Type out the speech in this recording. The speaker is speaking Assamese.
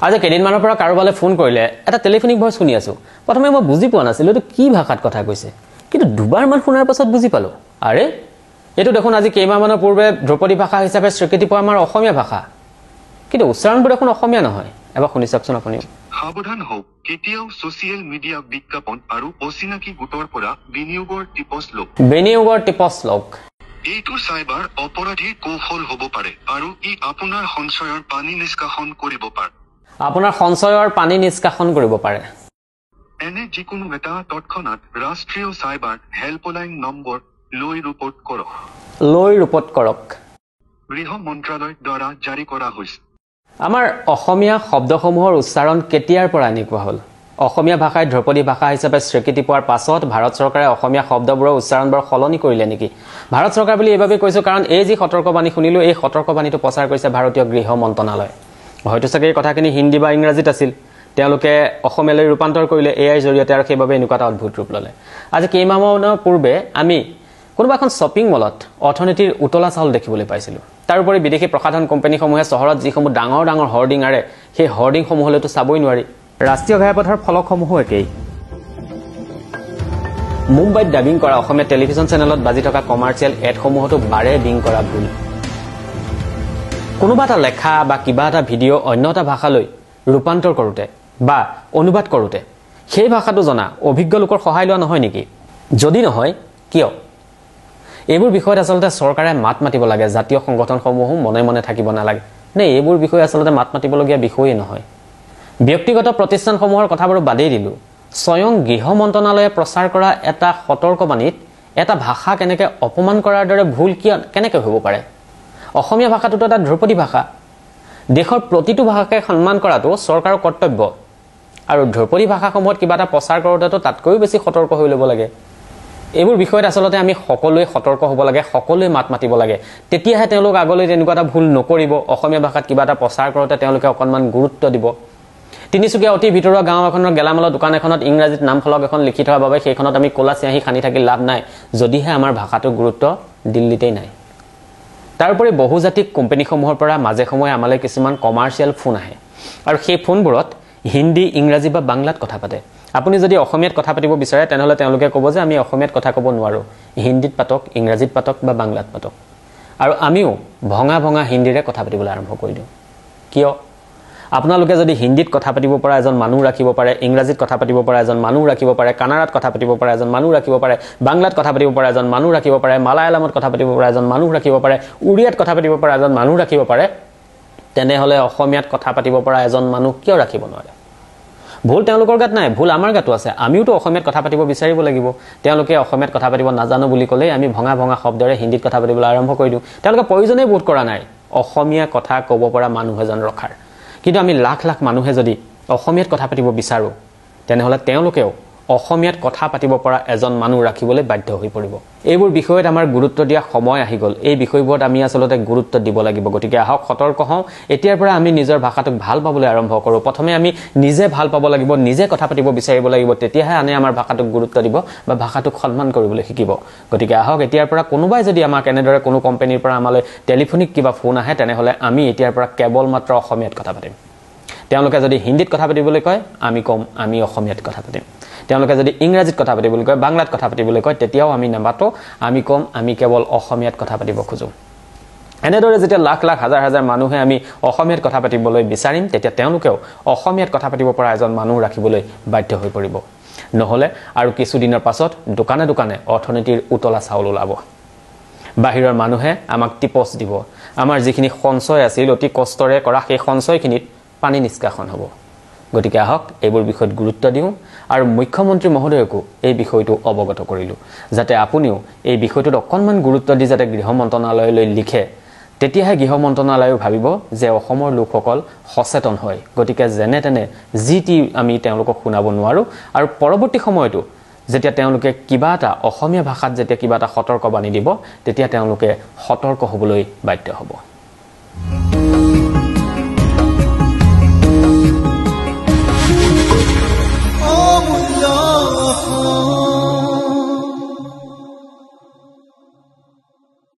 আজি কেইদিনমানৰ পৰা কাৰোবালে ফোন কৰিলে এটা টেলিফোনিক ভইচ শুনি আছো প্ৰথমে মই বুজি পোৱা নাছিলো এটো কি ভাষাত কথা কৈছে কিন্তু দুবাৰমান শুনাৰ পাছত বুজি পালো আৰে এটো দেখোন আজি কেইমাহমানৰ পূৰ্বে দ্ৰৌপদী ভাষা হিচাপে স্বীকৃতি পোৱা আমাৰ অসমীয়া ভাষা কিন্তু উচ্চাৰণবোৰ দেখোন অসমীয়া নহয় এবাৰ শুনি চাওকচোন আপুনি সাৱধান হওক কেতিয়াও সোশ্যাল মিডিয়া বিজ্ঞাপন আৰু অচিনাকি গোটৰ পৰা বিনিয়োগৰ টিপছ লওক এইটো সাইবাৰ অপৰাধীৰ কৌশল হ'ব পাৰে আৰু ই আপোনাৰ সঞ্চয়ৰ পানী নিষ্কাশন কৰিব পাৰে এনে যিকোনো এটা তৎক্ষণাত ৰাষ্ট্ৰীয় সাইবাৰ হেল্পলাইন নম্বৰ লৈ ৰিপৰ্ট কৰক গৃহ মন্ত্ৰালয়ৰ দ্বাৰা জাৰি কৰা হৈছে আমাৰ অসমীয়া শব্দসমূহৰ উচ্চাৰণ কেতিয়াৰ পৰা এনেকুৱা হ'ল অসমীয়া ভাষাই দ্ৰৌপদী ভাষা হিচাপে স্বীকৃতি পোৱাৰ পাছত ভাৰত চৰকাৰে অসমীয়া শব্দবোৰৰ উচ্চাৰণবোৰ সলনি কৰিলে নেকি ভাৰত চৰকাৰ বুলি এইভাবে কৈছো কাৰণ এই যি সতৰ্কবাণী শুনিলো এই সতৰ্কবাণীটো প্ৰচাৰ কৰিছে ভাৰতীয় গৃহ মন্ত্ৰালয় হয়তো চাগে এই কথাখিনি হিন্দী বা ইংৰাজীত আছিল তেওঁলোকে অসমীয়ালৈ ৰূপান্তৰ কৰিলে এআইৰ জৰিয়তে আৰু সেইভাবে এনেকুৱা এটা অদ্ভুত ৰূপ ল'লে আজি কেইমাহমানৰ পূৰ্বে আমি কোনোবা এখন শ্বপিং মলত অৰ্থনীতিৰ উতলা চাউল দেখিবলৈ পাইছিলো তাৰোপৰি বিদেশী প্ৰসাধন কোম্পানীসমূহে চহৰত যিসমূহ ডাঙৰ ডাঙৰ হৰ্ডিং আৰে সেই হৰ্ডিংসমূহলৈতো চাবই নোৱাৰি ৰাষ্ট্ৰীয় ঘাইপথৰ ফলকসমূহো একেই মুম্বাইত ডাবিং কৰা অসমীয়া টেলিভিছন চেনেলত বাজি থকা কমাৰ্চিয়েল এডসমূহতো বাৰে বিং কৰা ভুল কোনোবা এটা লেখা বা কিবা এটা ভিডিঅ' অন্য এটা ভাষালৈ ৰূপান্তৰ কৰোঁতে বা অনুবাদ কৰোঁতে সেই ভাষাটো জনা অভিজ্ঞ লোকৰ সহায় লোৱা নহয় নেকি যদি নহয় কিয় এইবোৰ বিষয়ত আচলতে চৰকাৰে মাত মাতিব লাগে জাতীয় সংগঠনসমূহো মনে মনে থাকিব নালাগে নে এইবোৰ বিষয় আচলতে মাত মাতিবলগীয়া বিষয়েই নহয় ব্যক্তিগত প্ৰতিষ্ঠানসমূহৰ কথাবোৰ বাদেই দিলো স্বয়ং গৃহ মন্ত্ৰালয়ে প্ৰচাৰ কৰা এটা সতৰ্কবাণীত এটা ভাষা কেনেকৈ অপমান কৰাৰ দৰে ভুল কেনেকৈ হ'ব পাৰে অসমীয়া ভাষাটোতো এটা ধ্ৰুপদী ভাষা দেশৰ প্ৰতিটো ভাষাকে সন্মান কৰাটো চৰকাৰৰ কৰ্তব্য আৰু ধ্ৰুপদী ভাষাসমূহত কিবা এটা প্ৰচাৰ কৰোঁতেতো তাতকৈও বেছি সতৰ্ক হৈ ল'ব লাগে এইবোৰ বিষয়ত আচলতে আমি সকলোৱে সতৰ্ক হ'ব লাগে সকলোৱে মাত মাতিব লাগে তেতিয়াহে তেওঁলোক আগলৈ তেনেকুৱা এটা ভুল নকৰিব অসমীয়া ভাষাত কিবা এটা প্ৰচাৰ কৰোঁতে তেওঁলোকে অকণমান গুৰুত্ব দিব তিনিচুকীয়া অতি ভিতৰুৱা গাঁও এখনৰ গেলামালৰ দোকান এখনত ইংৰাজীত নাম ফলক এখন লিখি থোৱাৰ বাবে সেইখনত আমি ক'লা চিয়াঁহী খানি থাকি লাভ নাই যদিহে আমাৰ ভাষাটোৰ গুৰুত্ব দিল্লীতেই নাই তাৰোপৰি বহুজাতিক কোম্পানীসমূহৰ পৰা মাজে সময়ে আমালৈ কিছুমান কমাৰ্চিয়েল ফোন আহে আৰু সেই ফোনবোৰত হিন্দী ইংৰাজী বা বাংলাত কথা পাতে আপুনি যদি অসমীয়াত কথা পাতিব বিচাৰে তেনেহলে তেওঁলোকে ক'ব যে আমি অসমীয়াত কথা ক'ব নোৱাৰো হিন্দীত পাতক ইংৰাজীত পাতক বা বাংলাত পাতক আৰু আমিও ভঙা ভঙা হিন্দীৰে কথা পাতিবলৈ আৰম্ভ কৰি দিওঁ কিয় আপোনালোকে যদি হিন্দীত কথা পাতিব পৰা এজন মানুহ ৰাখিব পাৰে ইংৰাজীত কথা পাতিব পৰা এজন মানুহ ৰাখিব পাৰে কানাড়াত কথা পাতিব পৰা এজন মানুহ ৰাখিব পাৰে বাংলাত কথা পাতিব পৰা এজন মানুহ ৰাখিব পাৰে মালায়ালামত কথা পাতিব পৰা এজন মানুহ ৰাখিব পাৰে উৰিয়াত কথা পাতিব পৰা এজন মানুহ ৰাখিব পাৰে তেনেহলে অসমীয়াত কথা পাতিব পৰা এজন মানুহ কিয় ৰাখিব নোৱাৰে ভুল তেওঁলোকৰ গাত নাই ভুল আমাৰ গাতো আছে আমিওতো অসমীয়াত কথা পাতিব বিচাৰিব লাগিব তেওঁলোকে অসমীয়াত কথা পাতিব নাজানো বুলি ক'লে আমি ভঙা ভঙা শব্দৰে হিন্দীত কথা পাতিবলৈ আৰম্ভ কৰি দিওঁ তেওঁলোকে প্ৰয়োজনেই বোধ কৰা নাই অসমীয়া কথা ক'ব পৰা মানুহ এজন ৰখাৰ কিন্তু আমি লাখ লাখ মানুহে যদি অসমীয়াত কথা পাতিব বিচাৰো তেনেহলে তেওঁলোকেও অসমীয়াত কথা পাতিব পৰা এজন মানুহ ৰাখিবলৈ বাধ্য হৈ পৰিব এইবোৰ বিষয়ত আমাৰ গুৰুত্ব দিয়া সময় আহি গল এই বিষয়বোৰত আমি আচলতে গুৰুত্ব দিব লাগিব গতিকে আহক সতৰ্ক হওঁ এতিয়াৰ পৰা আমি নিজৰ ভাষাটোক ভাল পাবলৈ আৰম্ভ কৰো প্ৰথমে আমি নিজে ভাল পাব লাগিব নিজে কথা পাতিব বিচাৰিব লাগিব তেতিয়াহে আনে আমাৰ ভাষাটোক গুৰুত্ব দিব বা ভাষাটোক সন্মান কৰিবলৈ শিকিব গতিকে আহক এতিয়াৰ পৰা কোনোবাই যদি আমাক এনেদৰে কোনো কোম্পানীৰ পৰা আমালৈ টেলিফোনিক কিবা ফোন আহে তেনেহলে আমি এতিয়াৰ পৰা কেৱল মাত্ৰ অসমীয়াত কথা পাতিম তেওঁলোকে যদি হিন্দীত কথা পাতিবলৈ কয় আমি কম আমি অসমীয়াত কথা পাতিম তেওঁলোকে যদি ইংৰাজীত কথা পাতিবলৈ কয় বাংলাত কথা পাতিবলৈ কয় তেতিয়াও আমি নামাতো আমি কম আমি কেৱল অসমীয়াত কথা পাতিব খোজো এনেদৰে যেতিয়া লাখ লাখ হাজাৰ হাজাৰ মানুহে আমি অসমীয়াত কথা পাতিবলৈ বিচাৰিম তেতিয়া তেওঁলোকেও অসমীয়াত কথা পাতিব পৰা এজন মানুহ ৰাখিবলৈ বাধ্য হৈ পৰিব নহলে আৰু কিছুদিনৰ পাছত দোকানে দোকানে অৰ্থনীতিৰ উতলা চাউল ওলাব বাহিৰৰ মানুহে আমাক টিপছ দিব আমাৰ যিখিনি সঞ্চয় আছিল অতি কষ্টৰে কৰা সেই সঞ্চয়খিনিত পানী নিষ্কাশন হ'ব গতিকে আহক এইবোৰ বিষয়ত গুৰুত্ব দিওঁ আৰু মুখ্যমন্ত্ৰী মহোদয়কো এই বিষয়টো অৱগত কৰিলো যাতে আপুনিও এই বিষয়টোত অকণমান গুৰুত্ব দি যাতে গৃহ মন্ত্ৰালয়লৈ লিখে তেতিয়াহে গৃহ মন্ত্ৰালয়ে ভাবিব যে অসমৰ লোকসকল সচেতন হয় গতিকে যেনে তেনে জিটি আমি তেওঁলোকক শুনাব নোৱাৰো আৰু পৰৱৰ্তী সময়তো যেতিয়া তেওঁলোকে কিবা এটা অসমীয়া ভাষাত যেতিয়া কিবা এটা সতৰ্কবাণী দিব তেতিয়া তেওঁলোকে সতৰ্ক হ'বলৈ বাধ্য হ'ব Oh